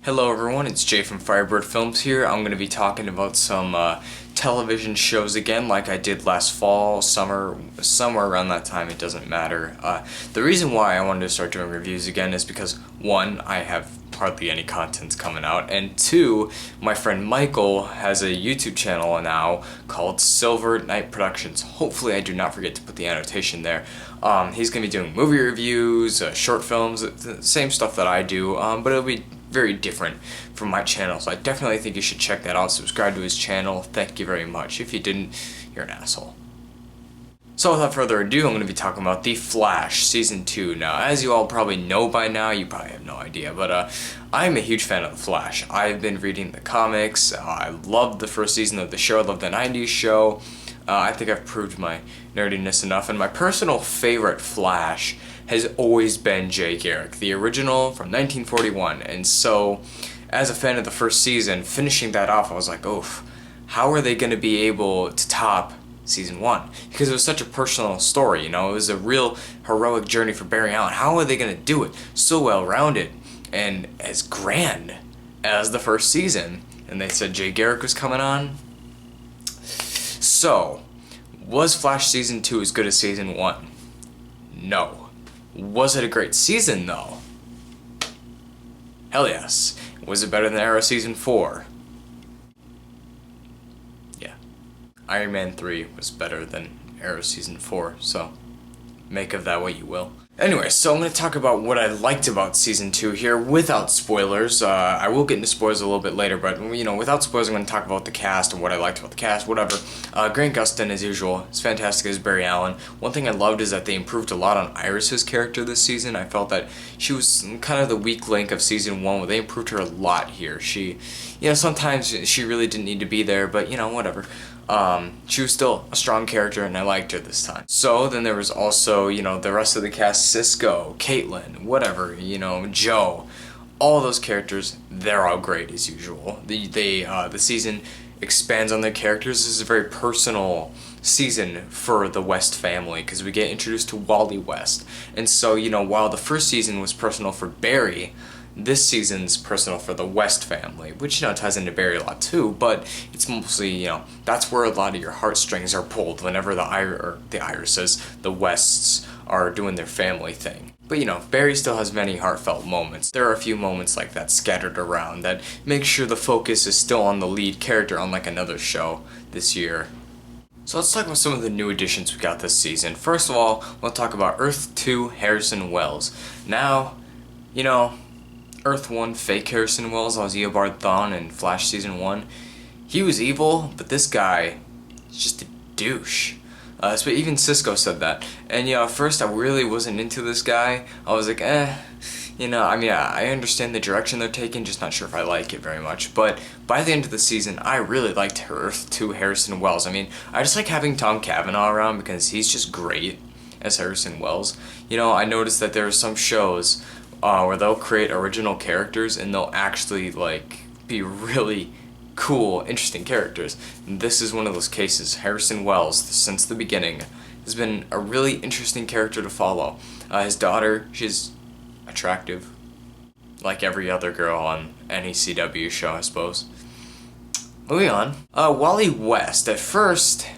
Hello everyone, it's Jay from Firebird Films here. I'm going to be talking about some television shows again like I did last fall, summer, somewhere around that time, it doesn't matter. The reason why I wanted to start doing reviews again is because, one, I have hardly any content coming out, and two, my friend Michael has a YouTube channel now called Silver Knight Productions. Hopefully I do not forget to put the annotation there. He's going to be doing movie reviews, short films, the same stuff that I do, but it'll be very different from my channel, so I definitely think you should check that out. Subscribe to his channel. Thank you very much. If you didn't, you're an asshole. So without further ado, I'm going to be talking about The Flash Season 2. Now, as you all probably know by now, you probably have no idea, but I'm a huge fan of The Flash. I've been reading the comics. I loved the first season of the show. I loved the 90s show. I think I've proved my nerdiness enough, and my personal favorite Flash has always been Jay Garrick, the original from 1941, and so, as a fan of the first season, finishing that off, I was like, oof, how are they going to be able to top Season 1? Because it was such a personal story, you know, it was a real heroic journey for Barry Allen. How are they going to do it so well-rounded and as grand as the first season? And they said Jay Garrick was coming on. So, was Flash Season 2 as good as Season 1? No. Was it a great season, though? Hell yes. Was it better than Arrow Season 4? Yeah. Iron Man 3 was better than Arrow Season 4, so make of that what you will. Anyway, so I'm going to talk about what I liked about Season 2 here without spoilers. I will get into spoilers a little bit later, but, you know, without spoilers, I'm going to talk about the cast and what I liked about the cast, whatever. Grant Gustin, as usual, is fantastic as Barry Allen. One thing I loved is that they improved a lot on Iris's character this season. I felt that she was kind of the weak link of Season 1, where they improved her a lot here. She, you know, sometimes she really didn't need to be there, but, you know, whatever. She was still a strong character, and I liked her this time. So then there was also, you know, the rest of the cast: Cisco, Caitlin, whatever, you know, Joe. All those characters, they're all great as usual. The season expands on their characters. This is a very personal season for the West family because we get introduced to Wally West. And so, you know, while the first season was personal for Barry, this season's personal for the West family, which, you know, ties into Barry a lot too, but it's mostly, you know, that's where a lot of your heartstrings are pulled whenever the Irises, the Wests, are doing their family thing. But, you know, Barry still has many heartfelt moments. There are a few moments like that scattered around that make sure the focus is still on the lead character, unlike another show this year. So let's talk about some of the new additions we got this season. First of all, we'll talk about Earth 2 Harrison Wells. Now, you know, Earth 1 fake Harrison Wells, I was Eobard Thawne in Flash Season 1. He was evil, but this guy is just a douche. So even Cisco said that. And, you know, at first I really wasn't into this guy. I was like, you know, I mean, I understand the direction they're taking, just not sure if I like it very much. But by the end of the season, I really liked Earth 2 Harrison Wells. I mean, I just like having Tom Cavanaugh around because he's just great as Harrison Wells. You know, I noticed that there are some shows where they'll create original characters and they'll actually, like, be really cool, interesting characters. And this is one of those cases. Harrison Wells, since the beginning, has been a really interesting character to follow. His daughter, she's attractive, like every other girl on any CW show, I suppose. Moving on. Wally West, at first,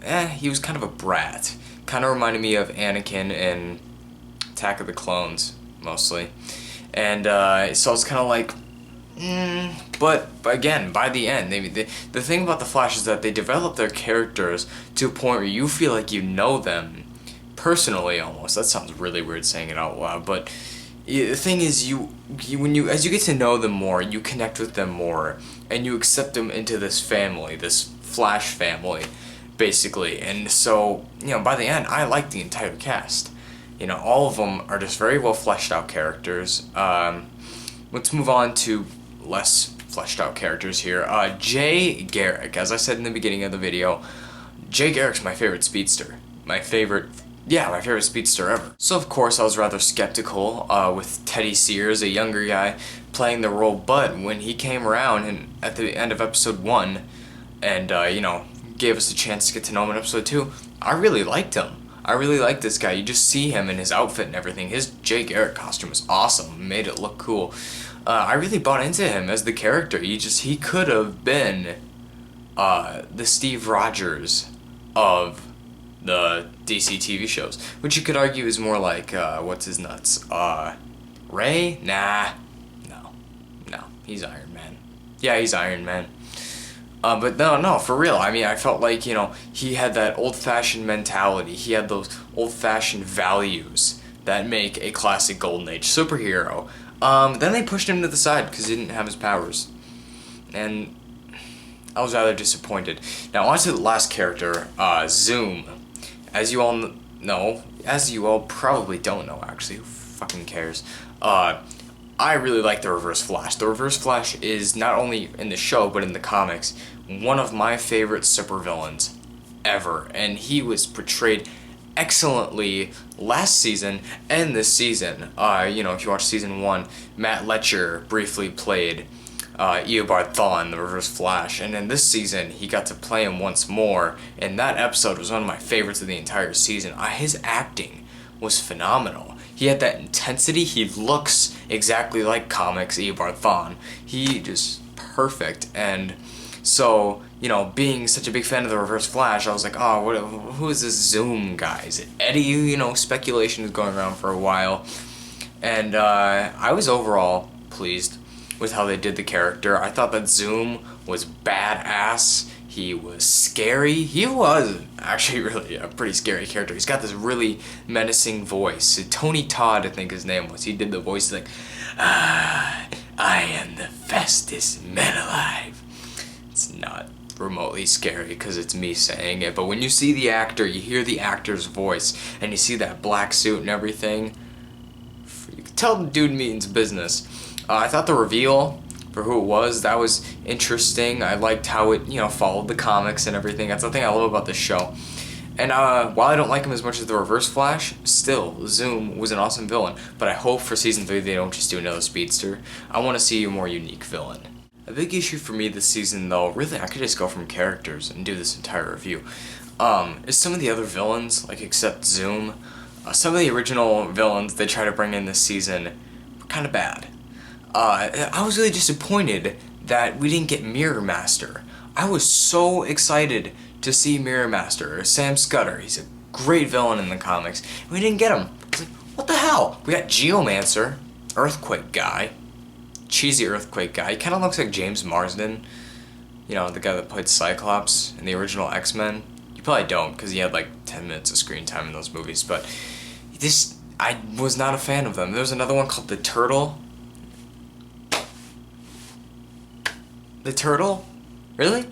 he was kind of a brat. Kind of reminded me of Anakin in Attack of the Clones, mostly. And so it's kind of like, but again, by the end, the thing about The Flash is that they develop their characters to a point where you feel like you know them personally, almost. That sounds really weird saying it out loud, but the thing is, as you get to know them more, you connect with them more, and you accept them into this family, this Flash family, basically. And so, you know, by the end, I like the entire cast. You know, all of them are just very well fleshed out characters. Let's move on to less fleshed out characters here. Jay Garrick, as I said in the beginning of the video, Jay Garrick's my favorite speedster. My favorite speedster ever. So of course I was rather skeptical with Teddy Sears, a younger guy, playing the role, but when he came around and at the end of episode 1 and, you know, gave us a chance to get to know him in episode 2, I really liked him. I really like this guy. You just see him in his outfit and everything. His Jay Garrick costume is awesome. Made it look cool. I really bought into him as the character. He could have been the Steve Rogers of the DC TV shows, which you could argue is more like what's his nuts? Ray? Nah, no, he's Iron Man. Yeah, he's Iron Man. But no, for real. I mean, I felt like, he had that old-fashioned mentality. He had those old-fashioned values that make a classic Golden Age superhero. Then they pushed him to the side because he didn't have his powers. And I was rather disappointed. Now, on to the last character, Zoom. As you all know, as you all probably don't know, actually, who fucking cares? I really like the Reverse Flash. The Reverse Flash is not only in the show, but in the comics, one of my favorite supervillains ever. And he was portrayed excellently last season and this season. If you watch season 1, Matt Letcher briefly played Eobard Thawne, the Reverse Flash, and in this season he got to play him once more, and that episode was one of my favorites of the entire season. His acting was phenomenal. He had that intensity. He looks exactly like comics Eobard Thawne. He just perfect. And so, being such a big fan of the Reverse Flash, I was like, who is this Zoom guy? Is it Eddie? Speculation is going around for a while. And I was overall pleased with how they did the character. I thought that Zoom was badass. He was scary. He was actually really a pretty scary character. He's got this really menacing voice. Tony Todd, I think his name was. He did the voice like, I am the fastest man alive. It's not remotely scary because it's me saying it, but when you see the actor, you hear the actor's voice, and you see that black suit and everything, you can tell the dude means business. I thought the reveal for who it was, that was interesting. I liked how it, followed the comics and everything. That's the thing I love about this show. And while I don't like him as much as the Reverse Flash, still, Zoom was an awesome villain. But I hope for Season 3 they don't just do another speedster. I want to see a more unique villain. A big issue for me this season, though, really I could just go from characters and do this entire review, is some of the other villains, like except Zoom. Some of the original villains they try to bring in this season were kind of bad. I was really disappointed that we didn't get Mirror Master. I was so excited to see Mirror Master, Sam Scudder. He's a great villain in the comics. We didn't get him. I was like, what the hell? We got Geomancer, Earthquake guy, cheesy Earthquake guy. He kind of looks like James Marsden, the guy that played Cyclops in the original X-Men. You probably don't, because he had like 10 minutes of screen time in those movies, but I was not a fan of them. There was another one called The Turtle. The Turtle? Really?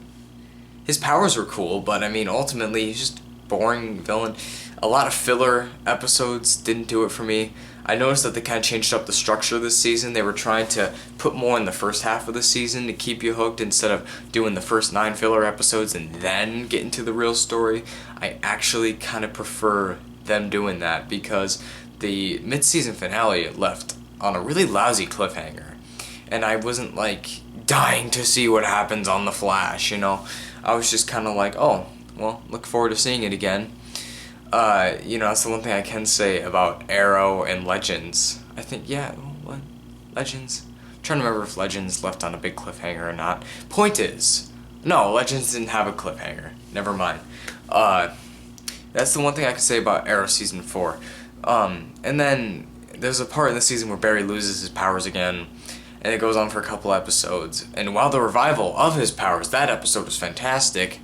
His powers were cool, but ultimately he's just a boring villain. A lot of filler episodes didn't do it for me. I noticed that they kind of changed up the structure this season. They were trying to put more in the first half of the season to keep you hooked instead of doing the first 9 filler episodes and then get into the real story. I actually kind of prefer them doing that because the mid-season finale left on a really lousy cliffhanger. And I wasn't dying to see what happens on The Flash, I was just kind of like, oh, well, look forward to seeing it again. That's the one thing I can say about Arrow and Legends. I think, what? Legends? I'm trying to remember if Legends left on a big cliffhanger or not. Point is, no, Legends didn't have a cliffhanger. Never mind. That's the one thing I can say about Arrow Season 4. And then there's a part in the season where Barry loses his powers again, and it goes on for a couple episodes. And while the revival of his powers, that episode was fantastic,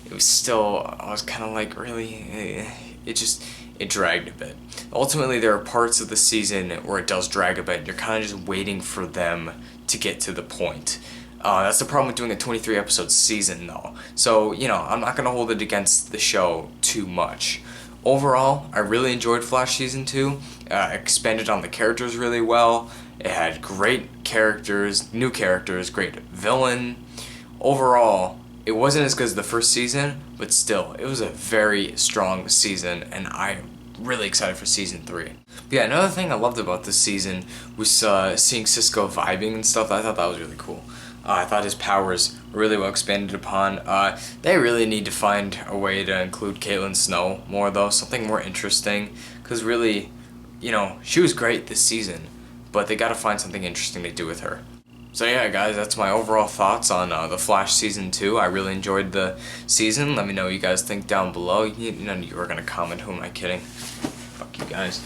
it was still, I was kind of like, really? It dragged a bit. Ultimately, there are parts of the season where it does drag a bit. You're kind of just waiting for them to get to the point. That's the problem with doing a 23 episode season, though. So, I'm not going to hold it against the show too much. Overall, I really enjoyed Flash Season 2. Expanded on the characters really well. It had great characters, new characters, great villain. Overall, it wasn't as good as the first season, but still, it was a very strong season, and I'm really excited for Season 3. But yeah, another thing I loved about this season was seeing Cisco vibing and stuff. I thought that was really cool. I thought his powers were really well expanded upon. They really need to find a way to include Caitlin Snow more, though, something more interesting. Because really, she was great this season, but they gotta find something interesting to do with her. So yeah, guys, that's my overall thoughts on The Flash Season 2. I really enjoyed the season. Let me know what you guys think down below. You were gonna comment. Who am I kidding? Fuck you guys.